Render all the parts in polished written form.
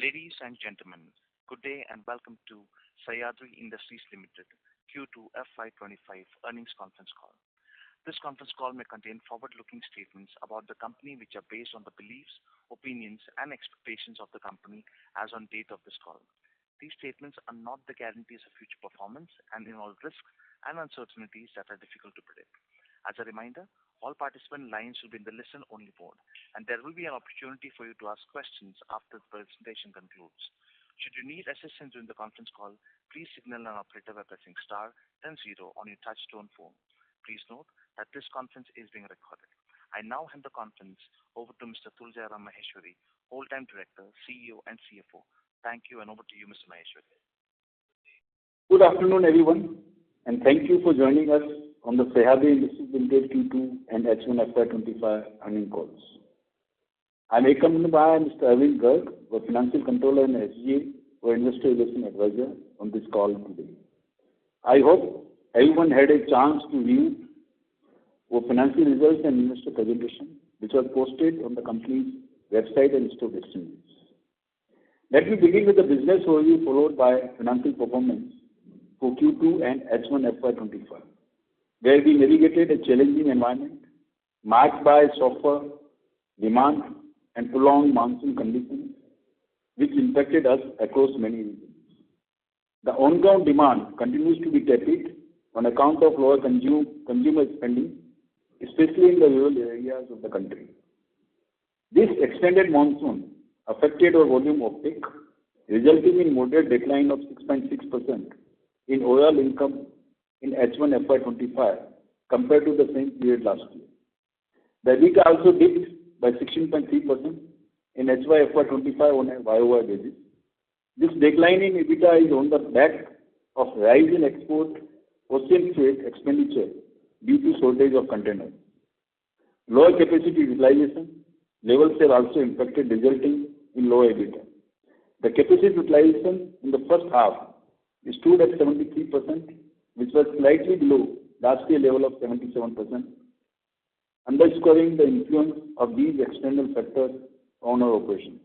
Ladies and gentlemen, good day and welcome to Sahyadri Industries Limited Q2FY25 earnings conference call. This conference call may contain forward-looking statements about the company which are based on the beliefs, opinions, and expectations of the company as on date of this call. These statements are not the guarantees of future performance and involve risks and uncertainties that are difficult to predict. As a reminder, all participant lines will be in the listen-only mode, and there will be an opportunity for you to ask questions after the presentation concludes. Should you need assistance during the conference call, please signal an operator by pressing star then 0 on your touch-tone phone. Please note that this conference is being recorded. I now hand the conference over to Mr. Tulsiram Maheshwari, Whole-Time Director, CEO and CFO. Thank you, and over to you, Mr. Maheshwari. Good afternoon, everyone, and thank you for joining us on the Sahyadri Industries Limited Q2 and H1FY25 earnings calls. I'm accompanied by Mr. Arvind Garg, our Financial Controller and SGA, our Investor Relations Advisor, on this call today. I hope everyone had a chance to view our financial results and investor presentation, which was posted on the company's website and stock exchanges. Let me begin with the business overview followed by financial performance for Q2 and H1FY25, where we navigated a challenging environment marked by softer demand and prolonged monsoon conditions, which impacted us across many regions. The on-ground demand continues to be tepid on account of lower consumer spending, especially in the rural areas of the country. This extended monsoon affected our volume uptake, resulting in moderate decline of 6.6% in overall income in H1FY25 compared to the same period last year. The EBITDA also dipped by 16.3% in HY FY25 on a YOY basis. This decline in EBITDA is on the back of rise in export ocean freight expenditure due to shortage of containers. Lower capacity utilization levels have also impacted, resulting in lower EBITDA. The capacity utilization in the first half stood at 73%, which was slightly below last year level of 77%, underscoring the influence of these external factors on our operations.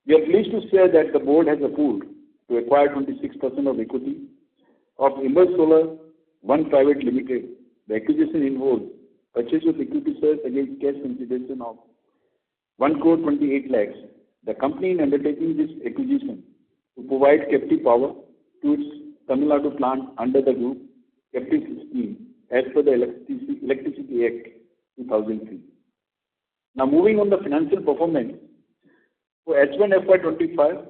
We are pleased to share that the board has approved to acquire 26% of equity of Imber Solar One Private Limited. The acquisition involves purchase of equity shares against cash consideration of 1,28 lakhs. The company in undertaking this acquisition to provide captive power to its Tamil Nadu plant under the group captive scheme as per the Electricity Act 2003. Now moving on the financial performance, for H1 FY25,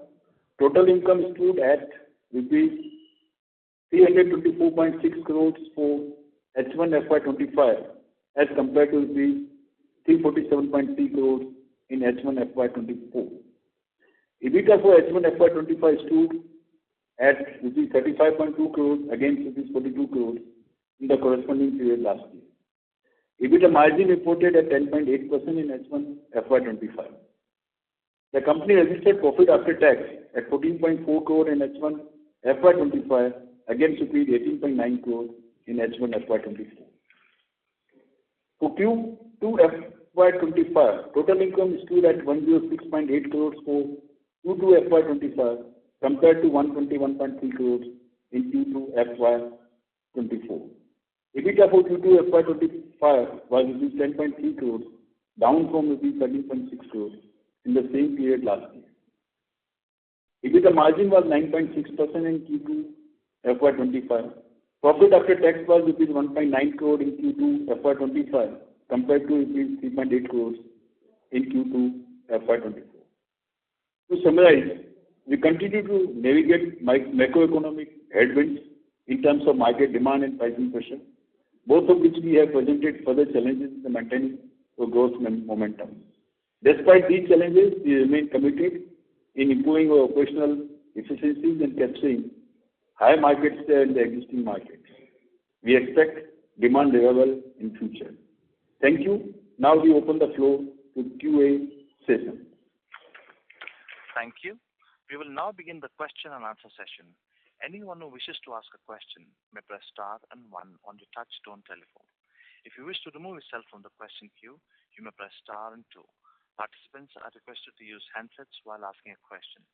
total income stood at rupees 324.6 crores for H1 FY25 as compared to rupees 347.3 crores in H1 FY24. EBITDA for H1 FY25 stood at rupees 35.2 crores against rupees 42 crores in the corresponding period last year. EBITDA margin reported at 10.8% in H1 FY25. The company registered profit after tax at 14.4 crore in H1 FY25 against rupees 18.9 crore in H1 FY24. For Q2 FY25, total income stood at 106.8 crores for Q2 FY25 compared to 121.3 crores in Q2 FY24. EBITDA for Q2 FY25 was 10.3 crores, down from 13.6 crores in the same period last year. EBITDA margin was 9.6% in Q2 FY25. Profit after tax was rupees 1.9 crore in Q2 FY25 compared to rupees 3.8 crores in Q2 FY24. To summarize, we continue to navigate macroeconomic headwinds in terms of market demand and pricing pressure, both of which we have presented further challenges in maintaining our growth momentum. Despite these challenges, we remain committed in improving our operational efficiencies and capturing high market share in the existing markets. We expect demand revival in future. Thank you. Now we open the floor to QA session. Thank you. We will now begin the question and answer session. Anyone who wishes to ask a question may press star and 1 on your touch-tone telephone. If you wish to remove yourself from the question queue, you may press star and 2. Participants are requested to use handsets while asking a question.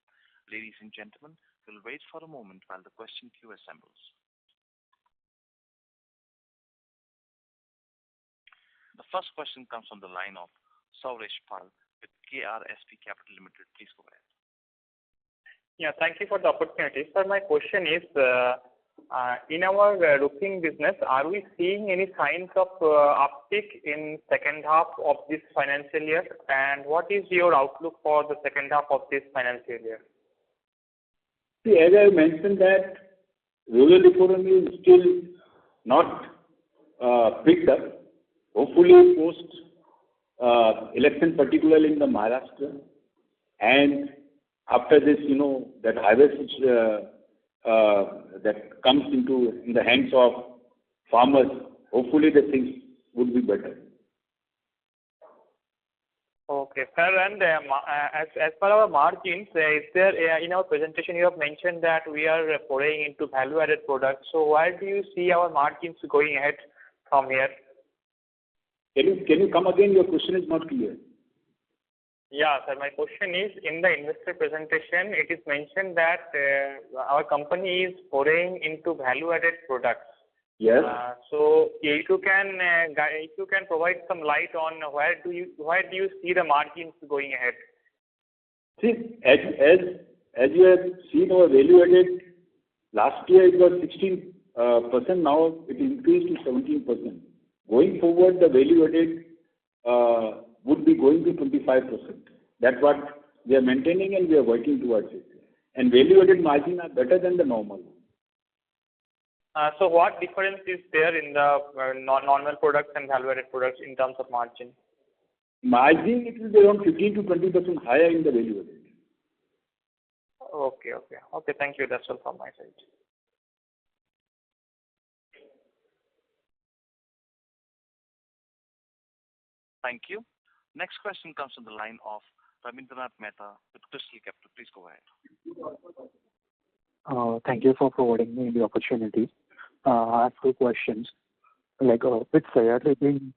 Ladies and gentlemen, we'll wait for a moment while the question queue assembles. The first question comes from the line of Sauresh Pal with KRSP Capital Limited. Please go ahead. Yeah, thank you for the opportunity. Sir, my question is, in our roofing business, are we seeing any signs of uptick in second half of this financial year? And what is your outlook for the second half of this financial year? See, as I mentioned that rural economy is still not picked up. Hopefully post election, particularly in the Maharashtra, and after this, that harvest which that comes in the hands of farmers, hopefully the things would be better. Okay, sir. And as per our margins, is there in our presentation you have mentioned that we are foraying into value-added products. So where do you see our margins going ahead from here? Can you come again? Your question is not clear. Yeah, sir. My question is, in the investor presentation, it is mentioned that our company is foraying into value-added products. Yes. So if you can provide some light on where do you see the margins going ahead? See, as you have seen our value-added, last year it was 16%, now it increased to 17%. Going forward, the value-added would be going to 25%. That's what we are maintaining and we are working towards it. And value-added margin are better than the normal. So what difference is there in the normal products and value-added products in terms of margin? Margin, it will be around 15 to 20% higher in the value-added. Okay. Thank you. That's all from my side. Thank you. Next question comes from the line of Ravindranath Mehta with Crystal Capital. Please go ahead. Thank you for providing me the opportunity. I have two questions. With Sahyadri being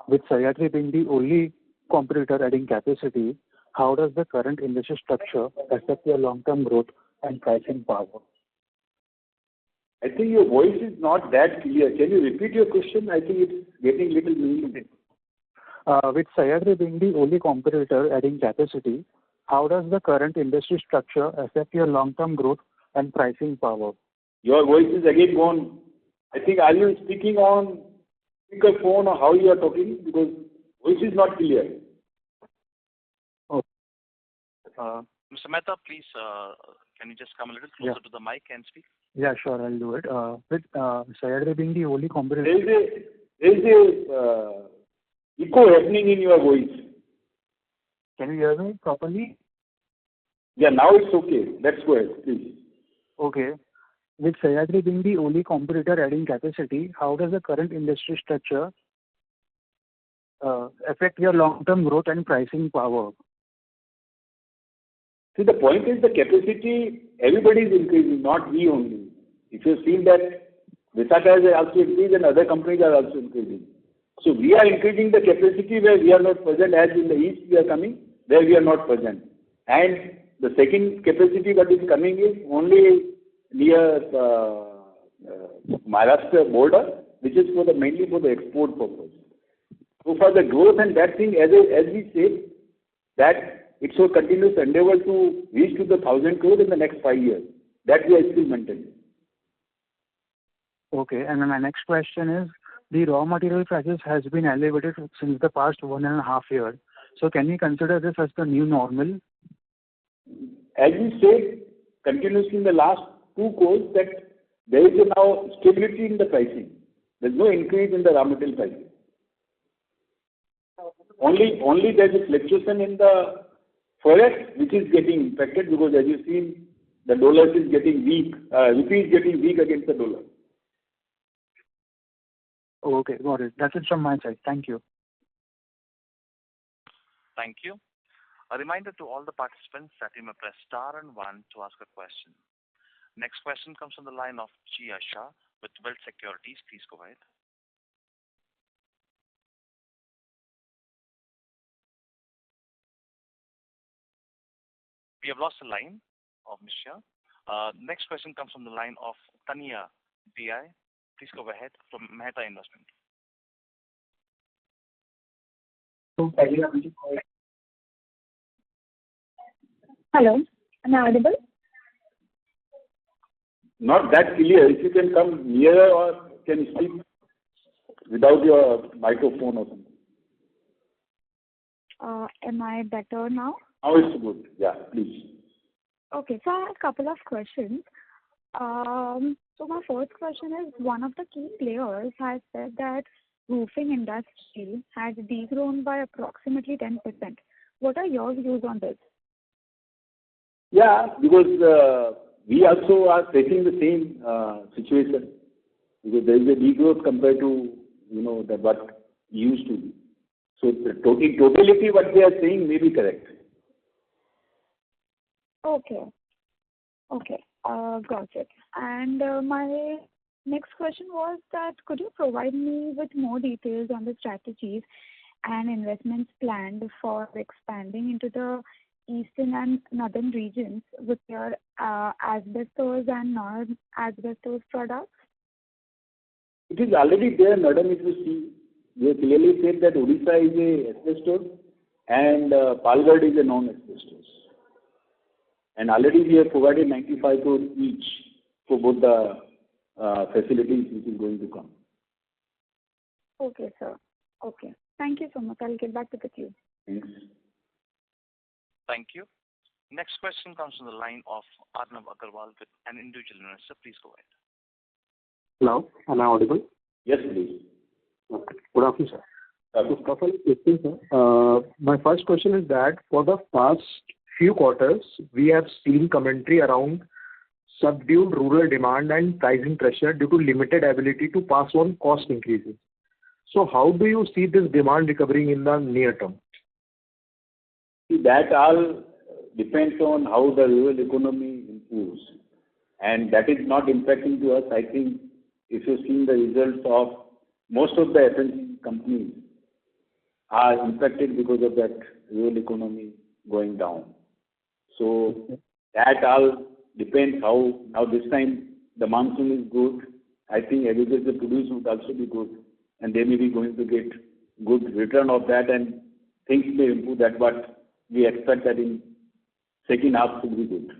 the only competitor adding capacity, how does the current industry structure affect your long-term growth and pricing power? I think your voice is not that clear. Can you repeat your question? I think it's getting little meaningless. With Sahyadri being the only competitor adding capacity, how does the current industry structure affect your long-term growth and pricing power? Your voice is again gone. I think, are you speaking on speakerphone or how you are talking? Because voice is not clear. Oh. Mr. Mehta, please, can you just come a little closer to the mic and speak? Yeah, sure, I'll do it. With Sahyadri being the only competitor... There is a echo happening in your voice. Can you hear me properly? Yeah, now it's okay. Let's go ahead, please. Okay. With Sahyadri being the only competitor adding capacity, how does the current industry structure affect your long-term growth and pricing power? See, the point is the capacity, everybody is increasing, not we only. If you've seen that Visakha has also increased and other companies are also increasing. So we are increasing the capacity where we are not present, as in the east we are coming, where we are not present. And the second capacity that is coming is only near Maharashtra border, which is mainly for the export purpose. So for the growth and that thing, as we say, that it's a continuous endeavor to reach to the 1,000 crore in the next 5 years. That we are still maintaining. Okay, and my next question is, the raw material prices has been elevated since the past 1.5 years. So can we consider this as the new normal? As we said continuously in the last 2 calls, that there is now stability in the pricing. There is no increase in the raw material pricing. Only there is a fluctuation in the forex, which is getting impacted because as you've seen, the dollar is getting weak, rupee is getting weak against the dollar. Okay, got it. That's it from my side. Thank you. Thank you. A reminder to all the participants that you may press star and 1 to ask a question. Next question comes from the line of Chia Shah with Wealth Securities. Please go ahead. We have lost the line of Ms. Shah. Next question comes from the line of Tania DI. Please go ahead from Mehta Investment. Hello, am I audible? Not that clear. If you can come nearer or can speak without your microphone or something. Am I better now? Now it's good. Yeah, please. Okay, so I have a couple of questions. So my first question is, one of the key players has said that roofing industry has degrown by approximately 10%. What are your views on this? Yeah, because we also are facing the same situation, because there is a degrowth compared to that what used to be. So the totality what they are saying may be correct. Okay, got it. And my next question was that could you provide me with more details on the strategies and investments planned for expanding into the eastern and northern regions with your asbestos and non-asbestos products? It is already there, madam, if you see. We have clearly said that Odisha is a asbestos and Palghat is a non-asbestos. And already we have provided 95 crore each for both the facilities which is going to come. Okay, sir. Okay. Thank you so much. I'll get back to the queue. Thanks. Thank you. Next question comes from the line of Arnav Agarwal with an individual investor. Please go ahead. Hello, am I audible? Yes, please. Okay. Good afternoon, sir. Couple of questions, sir. My first question is that for the past few quarters, we have seen commentary around subdued rural demand and pricing pressure due to limited ability to pass on cost increases. So how do you see this demand recovering in the near term? See, that all depends on how the rural economy improves. And that is not impacting to us. I think if you've seen the results of most of the FMCG companies are impacted because of that rural economy going down. So that all depends how now this time the monsoon is good. I think agriculture produce would also be good, and they may be going to get good return of that, and things may improve. That but we expect that in second half to be good.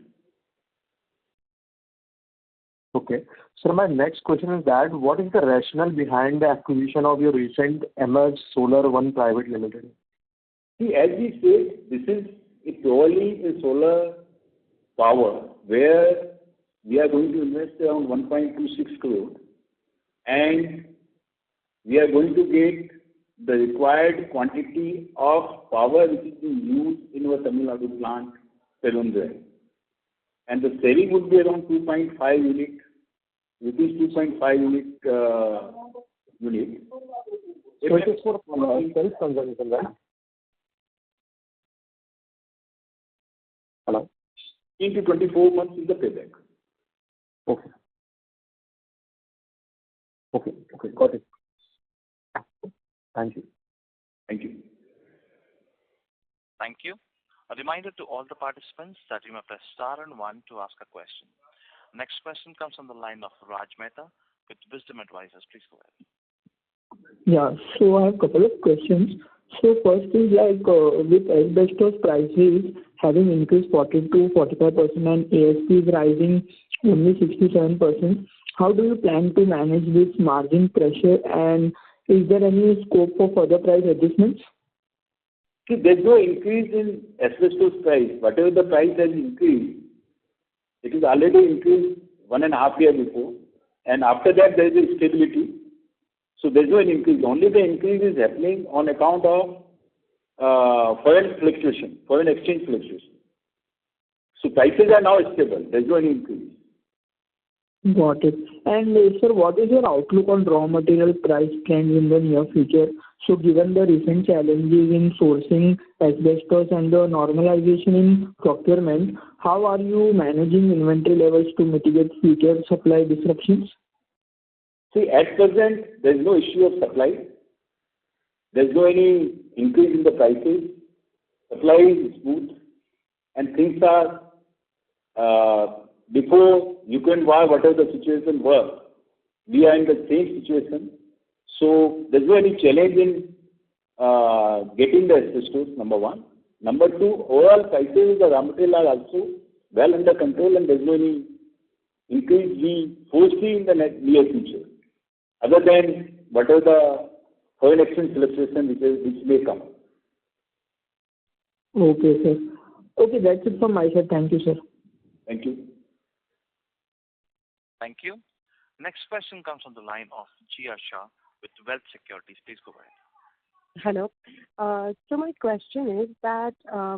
Okay. So my next question is that what is the rationale behind the acquisition of your recent Emerge Solar One Private Limited? See, as we said, this is purely a solar power where we are going to invest around 1.26 crore, and we are going to get the required quantity of power which is being used in our Tamil Nadu plant, Perundre. And the saving would be around 2.5 unit, rupees 2.5 unit. So it is for self-consumption, right? Hello? 18 to 24 months is the payback. Okay. Got it. Thank you. Thank you. Thank you. A reminder to all the participants that you may press star and 1 to ask a question. Next question comes from the line of Raj Mehta with Wisdom Advisors. Please go ahead. Yeah, so I have a couple of questions. So first is with asbestos prices having increased 40 to 45% and ASPs rising only 67%, how do you plan to manage this margin pressure, and is there any scope for further price adjustments? See, there's no increase in asbestos price. Whatever the price has increased, it is already increased 1.5 years before, and after that there is a stability. So there's no increase. Only the increase is happening on account of foreign exchange fluctuation. So prices are now stable. There's no increase. Got it. And sir, what is your outlook on raw material price trends in the near future? So given the recent challenges in sourcing asbestos and the normalization in procurement, how are you managing inventory levels to mitigate future supply disruptions? See, at present, there is no issue of supply. There is no any increase in the prices. Supply is smooth. and things are before Ukraine war, whatever the situation was, we are in the same situation. So there's no any challenge in getting the asbestos, number one. Number two, overall prices of the raw material are also well under control, and there's no any increase we foresee in the near future, other than whatever the foreign exchange fluctuation which may come. Okay, sir. Okay, that's it from my side. Thank you, sir. Thank you. Thank you. Next question comes from the line of Jia Shah with Wealth Securities. Please go ahead. Hello. So my question is that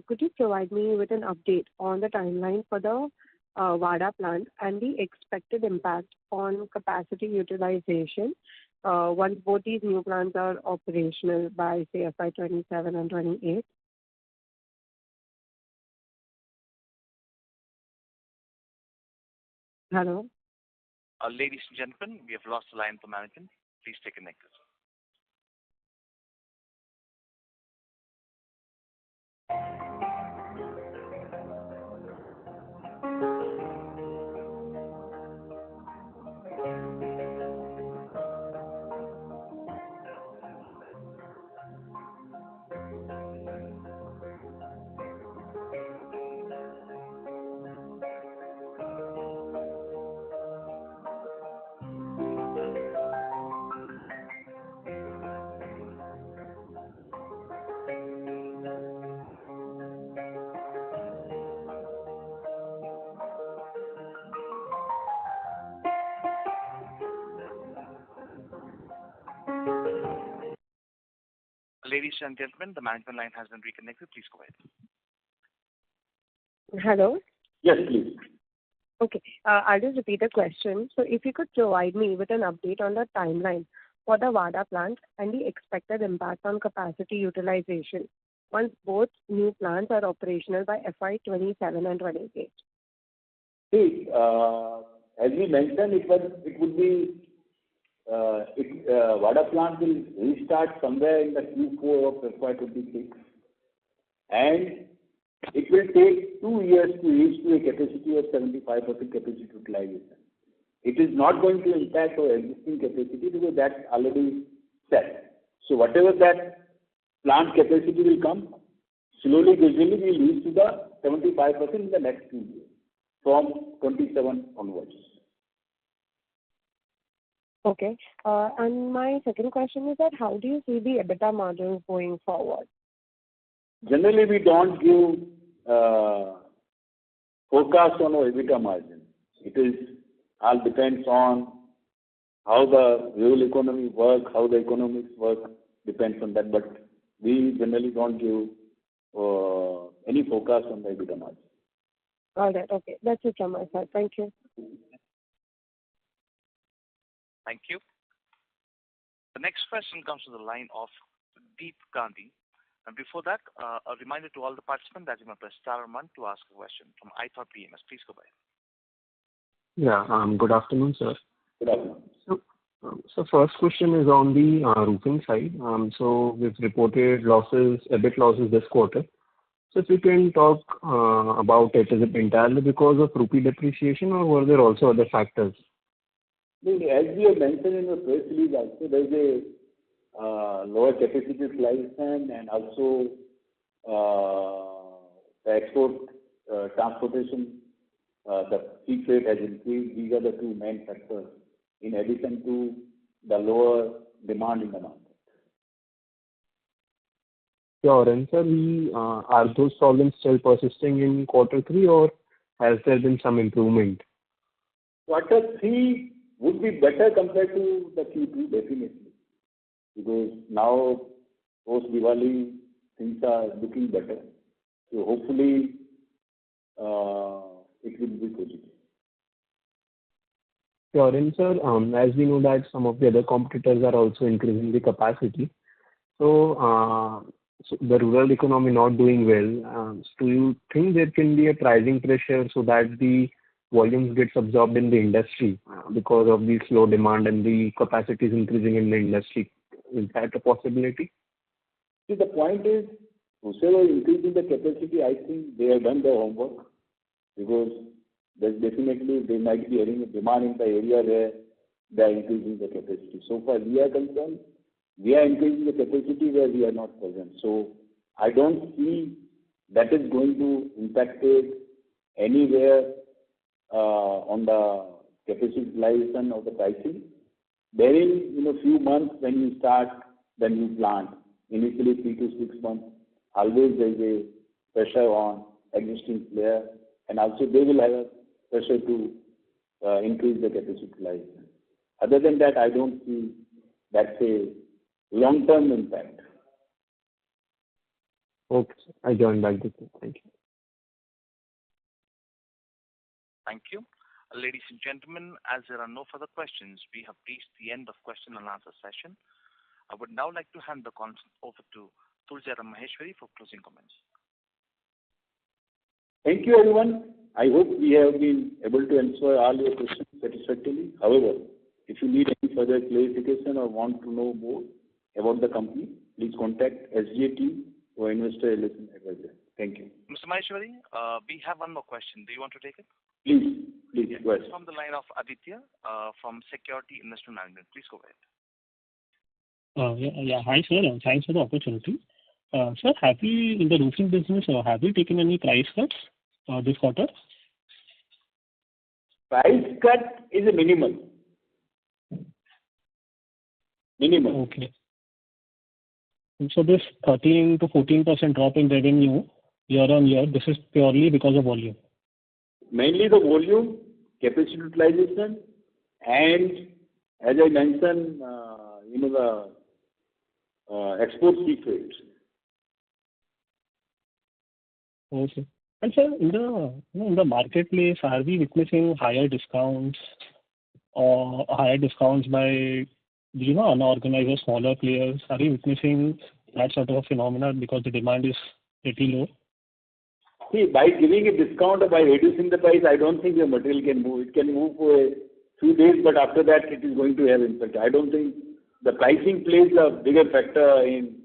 could you provide me with an update on the timeline for the VADA plant and the expected impact on capacity utilization once both these new plants are operational by, say, FY27 and 28? Hello? Ladies and gentlemen, we have lost the line for management. Please stay connected. Ladies and gentlemen, the management line has been reconnected. Please go ahead. Hello? Yes, please. Okay. I'll just repeat the question. So if you could provide me with an update on the timeline for the VADA plant and the expected impact on capacity utilization once both new plants are operational by FY27 and 28. See, as we mentioned, it would be VADA plant will restart somewhere in the Q4 of FY26, and it will take 2 years to reach to a capacity of 75% capacity utilization. It is not going to impact our existing capacity because that's already set. So whatever that plant capacity will come, slowly, gradually we will reach to the 75% in the next 2 years, from 27 onwards. Okay. And my second question is that how do you see the EBITDA margins going forward? Generally, we don't give forecast on our EBITDA margin. It is all depends on how the real economy work, how the economics work, depends on that. But we generally don't give any forecast on the EBITDA margin. All right. Okay. That's it from my side. Thank you. Thank you. The next question comes to the line of Deep Gandhi. And before that, a reminder to all the participants that you may press star 1 to ask a question from iThought PMS. Please go ahead. Yeah. Good afternoon, sir. Good afternoon. So first question is on the roofing side. So we've reported losses, EBIT losses this quarter. So if you can talk about it, is it entirely because of rupee depreciation or were there also other factors? As we have mentioned in the press release also, there is a lower capacity utilization, and also the export transportation, the sea freight has increased. These are the two main factors, in addition to the lower demand in the market. Sure. And sir, are those problems still persisting in quarter 3 or has there been some improvement? Quarter 3 would be better compared to the Q2, definitely. Because now, post-Diwali, things are looking better. So hopefully, it will be positive. Sure. And sir, as we know that some of the other competitors are also increasing the capacity. So, the rural economy not doing well, do you think there can be a pricing pressure so that the volumes gets absorbed in the industry because of the slow demand and the capacity is increasing in the industry? Is that a possibility? See, the point is, whosoever increasing the capacity, I think they have done their homework, because there's definitely there might be having a demand in the area where they are increasing the capacity. So far we are concerned, we are increasing the capacity where we are not present. So I don't see that is going to impact it anywhere on the capacity utilization of the pricing. Barring few months when you start the new plant, initially 3 to 6 months, always there is a pressure on existing player, and also they will have a pressure to increase the capacity utilization. Other than that, I don't see that's a long-term impact. Okay, sir. I join back this. Thank you. Thank you. Ladies and gentlemen, as there are no further questions, we have reached the end of question and answer session. I would now like to hand the conference over to Tulsiram Maheshwari for closing comments. Thank you, everyone. I hope we have been able to answer all your questions satisfactorily. However, if you need any further clarification or want to know more about the company, please contact SGA or Investor Relations Advisor. Thank you. Mr. Maheshwari, we have one more question. Do you want to take it? Please, go ahead. From the line of Aditya from Security Investment Management. Please go ahead. Hi, sir. Thanks for the opportunity. Sir, have we, in the roofing business, have we taken any price cuts this quarter? Price cut is a minimal. Okay. So this 13 to 14% drop in revenue year on year, this is purely because of volume? Mainly the volume, capacity utilization, and as I mentioned, the export sea freight. Okay. And sir, in the marketplace, are we witnessing higher discounts by unorganized or smaller players? Are we witnessing that sort of a phenomenon because the demand is pretty low? See, by giving a discount or by reducing the price, I don't think the material can move. It can move for a few days, but after that it is going to have impact. I don't think the pricing plays a bigger factor in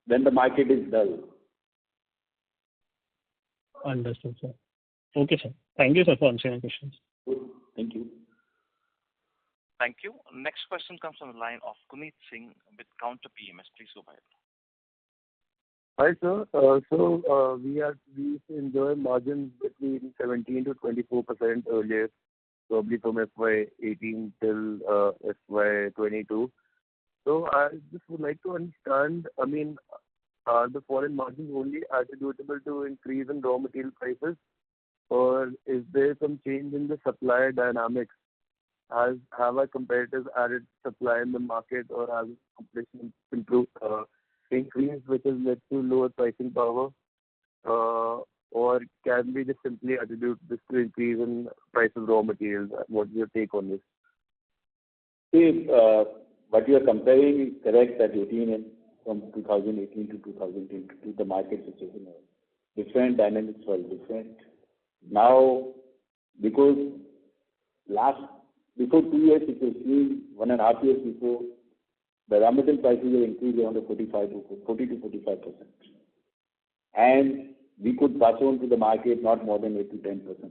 when the market is dull. Understood, sir. Okay, sir. Thank you, sir, for answering my questions. Good. Thank you. Thank you. Next question comes from the line of Guneet Singh with Counter PMS. Please go ahead. Hi, sir. We enjoy margins between 17 to 24% earlier, probably from FY18 till FY22. So I just would like to understand, are the foreign margins only attributable to increase in raw material prices, or is there some change in the supply dynamics? Have our competitors added supply in the market, or has competition increased, which has led to lower pricing power? Or can we just simply attribute this to increase in price of raw materials? What's your take on this? See, what you are comparing is correct, that 18 from 2018 to 2022, the market situation was different, dynamics were different. Now, because before 2 years, it was seen 1.5 years before, the raw material prices were increased around 40 to 45%. And we could pass on to the market not more than 8 to 10%.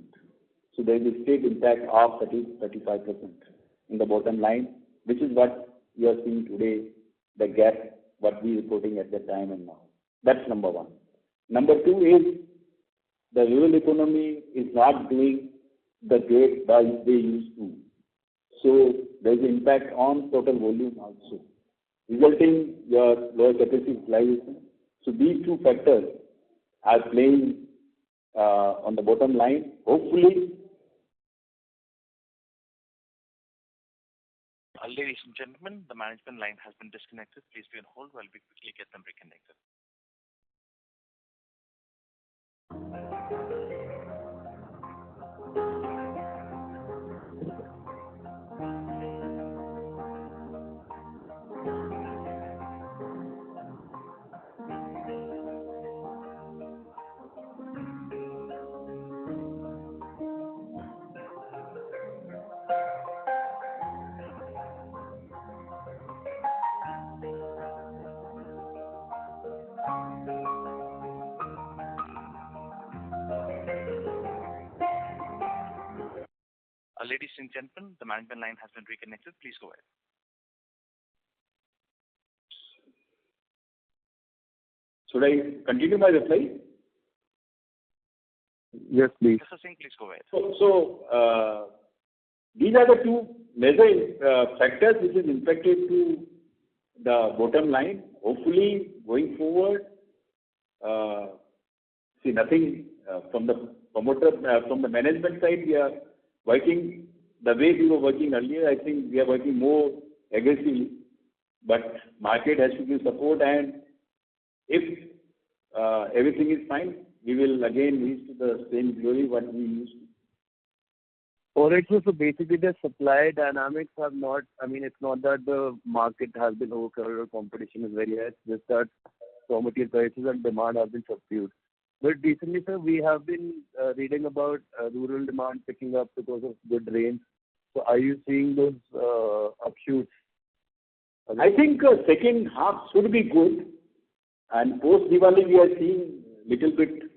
So there is a straight impact of 35% in the bottom line, which is what we are seeing today, the gap, what we are reporting at that time and now. That's number one. Number two is the rural economy is not doing the great as they used to. So there is an impact on total volume also, resulting your lower capacity utilization. So these two factors are playing on the bottom line. Hopefully, ladies and gentlemen, the management line has been disconnected. Please be on hold while we quickly get them reconnected. Ladies and gentlemen, the management line has been reconnected. Please go ahead. Should I continue my reply? Yes, please. Mr. Singh, please go ahead. So these are the two major factors which is impacted to the bottom line. Hopefully, going forward, see nothing from the promoter, from the management side, we are working the way we were working earlier. I think we are working more aggressively, but market has to give support, and if everything is fine, we will again reach to the same glory what we used to. All right, so basically the supply dynamics have not, I mean, it's not that the market has been overcrowded or competition is very high, it's just that raw material prices and demand have been subdued. But recently, sir, we have been reading about rural demand picking up because of good rains. So are you seeing those upshoots? I think second half should be good, and post Diwali we are seeing little bit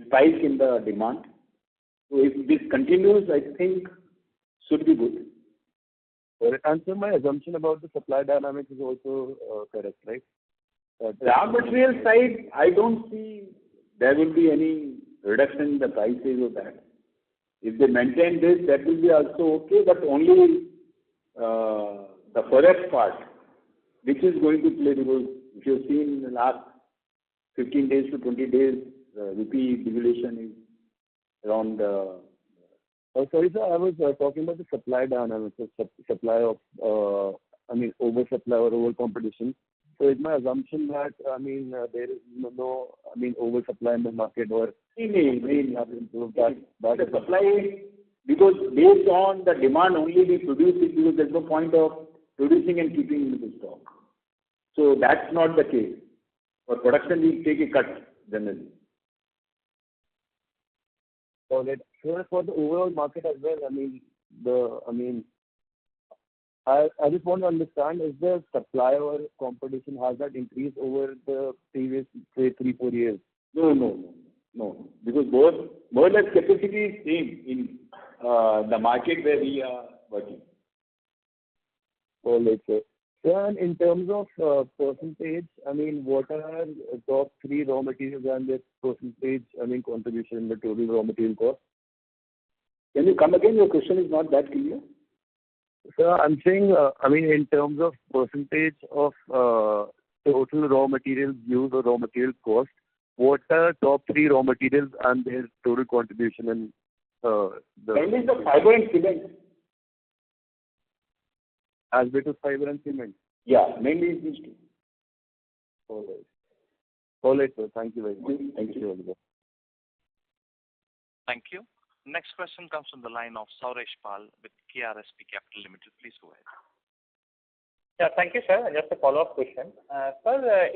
spike in the demand. So if this continues, I think should be good. And so my assumption about the supply dynamics is also correct, right? Raw material side, I don't see there will be any reduction in the prices of that. If they maintain this, that will be also okay, but only the forex part, which is going to play the role. If you've seen in the last 15 days to 20 days, rupee devaluation is around. Sorry, sir, I was talking about the supply dynamics, the supply of, oversupply or over competition. So is my assumption that, there is no, oversupply in the market or the supply, because based on the demand only we produce it, because there's no point of producing and keeping in the stock. So that's not the case. For production, we take a cut generally. So that for the overall market as well, I just want to understand, is the supply or competition, has that increased over the previous, say, 3-4 years? No. Because more or less capacity is same in the market where we are working. All right, sir. So, and in terms of percentage, what are top 3 raw materials and their percentage, contribution in the total raw material cost? Can you come again? Your question is not that clear. Sir, I'm saying, in terms of percentage of total raw materials used or raw material cost, what are top 3 raw materials and their total contribution in Mainly the fiber and cement. As bit as fiber and cement? Yeah, mainly these two. All right, sir. Thank you very much. Thank you. Thank you. Next question comes from the line of Sauresh Pal with KRSP Capital Limited. Please go ahead. Yeah, thank you, sir. Just a follow-up question. Sir,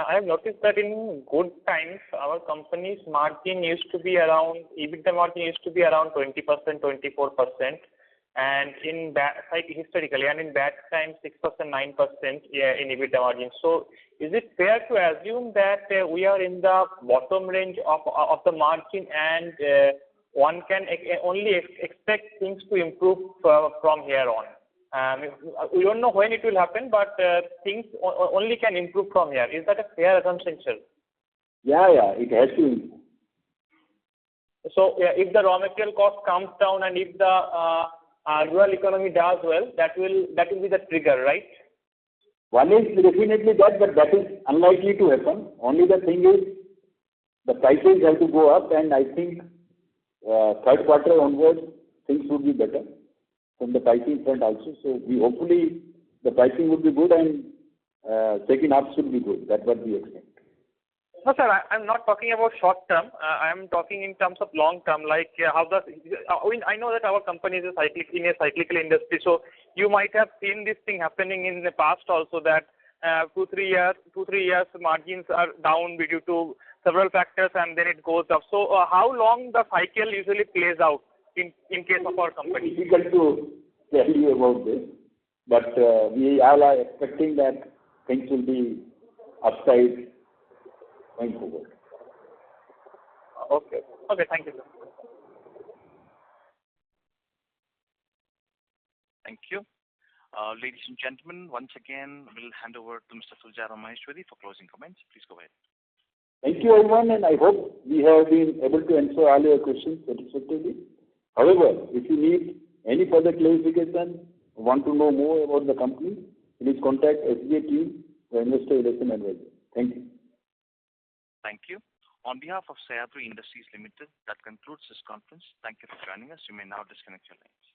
I have noticed that in good times, our company's margin used to be around, EBITDA margin used to be around 20%, 24%, and in bad, historically, and in bad times, 6%, 9% in EBITDA margin. So, is it fair to assume that we are in the bottom range of the margin, and one can only expect things to improve from here on? We don't know when it will happen, but things only can improve from here. Is that a fair assumption, sir? Yeah, it has to improve. So, if the raw material cost comes down and if the rural economy does well, that will be the trigger, right? One is definitely that, but that is unlikely to happen. Only the thing is, the prices have to go up, and I think third quarter onwards, things would be better from the pricing front also. So we hopefully the pricing would be good, and second half should be good. That's what we expect. No, sir, I'm not talking about short term. I'm talking in terms of long term, like how I know that our company is in a cyclical industry, so you might have seen this thing happening in the past also, that 2-3 years margins are down due to several factors, and then it goes up. So how long the cycle usually plays out in case of our company? It's difficult to tell you about this, but we all are expecting that things will be upside going forward. Okay, thank you, sir. Thank you. Ladies and gentlemen, once again, we'll hand over to Mr. Tuljara Maheshwari for closing comments. Please go ahead. Thank you, everyone, and I hope we have been able to answer all your questions satisfactorily. However, if you need any further clarification, want to know more about the company, please contact SGA team, the Investor Relation Advisor. Thank you. Thank you. On behalf of Sahyadri Industries Limited, that concludes this conference. Thank you for joining us. You may now disconnect your lines.